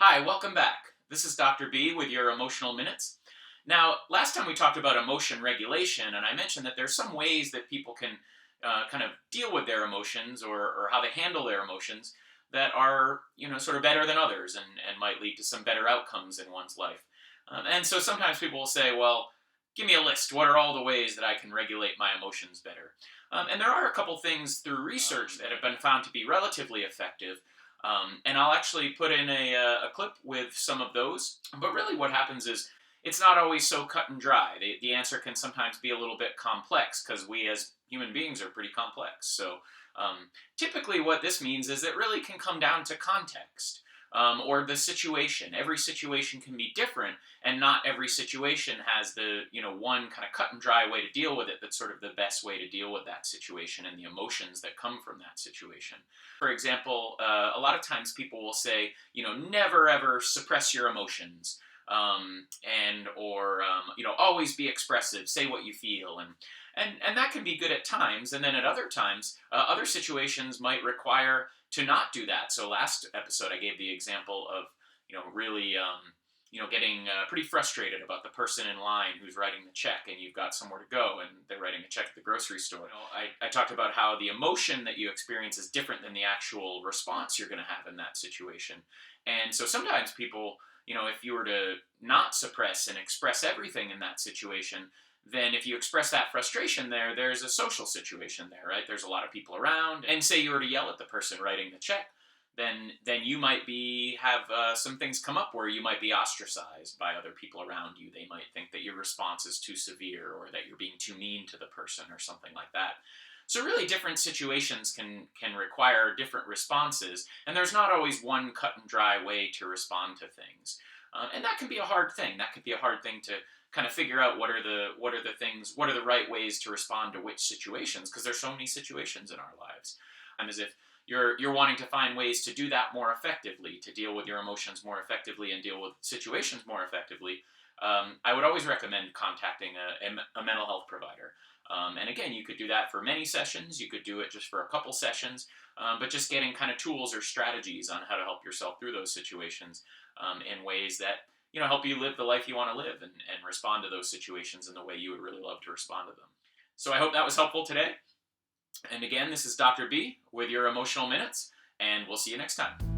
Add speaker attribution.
Speaker 1: Hi, welcome back. This is Dr. B with your Emotional Minutes. Now, last time we talked about emotion regulation, and I mentioned that there's some ways that people can kind of deal with their emotions or how they handle their emotions that are, sort of better than others and might lead to some better outcomes in one's life. And so sometimes people will say, well, give me a list. What are all the ways that I can regulate my emotions better? And there are a couple things through research that have been found to be relatively effective, and I'll actually put in a clip with some of those. But really, what happens is it's not always so cut and dry. The answer can sometimes be a little bit complex because we as human beings are pretty complex. So typically, what this means is it really can come down to context. Or the situation. Every situation can be different, and not every situation has the one kind of cut and dry way to deal with it. That's sort of the best way to deal with that situation and the emotions that come from that situation. For example, a lot of times people will say, never ever suppress your emotions, and or always be expressive, say what you feel, and that can be good at times, and then at other times, other situations might require to not do that. So last episode, I gave the example of really getting pretty frustrated about the person in line who's writing the check, and you've got somewhere to go, and they're writing a check at the grocery store. I talked about how the emotion that you experience is different than the actual response you're going to have in that situation, and so sometimes people, if you were to not suppress and express everything in that situation, then if you express that frustration there's a social situation there, right? There's a lot of people around, and say you were to yell at the person writing the check, then you might have some things come up where you might be ostracized by other people around you. They might think that your response is too severe, or that you're being too mean to the person, or something like that. So really, different situations can require different responses, and there's not always one cut and dry way to respond to things. And that can be a hard thing. That could be a hard thing to kind of figure out what are the things, what are the right ways to respond to which situations, because there's so many situations in our lives. I'm as if you're wanting to find ways to do that more effectively, to deal with your emotions more effectively and deal with situations more effectively. I would always recommend contacting a mental health provider. And again, you could do that for many sessions. You could do it just for a couple sessions, but just getting kind of tools or strategies on how to help yourself through those situations, in ways that help you live the life you want to live, and respond to those situations in the way you would really love to respond to them. So I hope that was helpful today. And again, this is Dr. B with your Emotional Minutes, and we'll see you next time.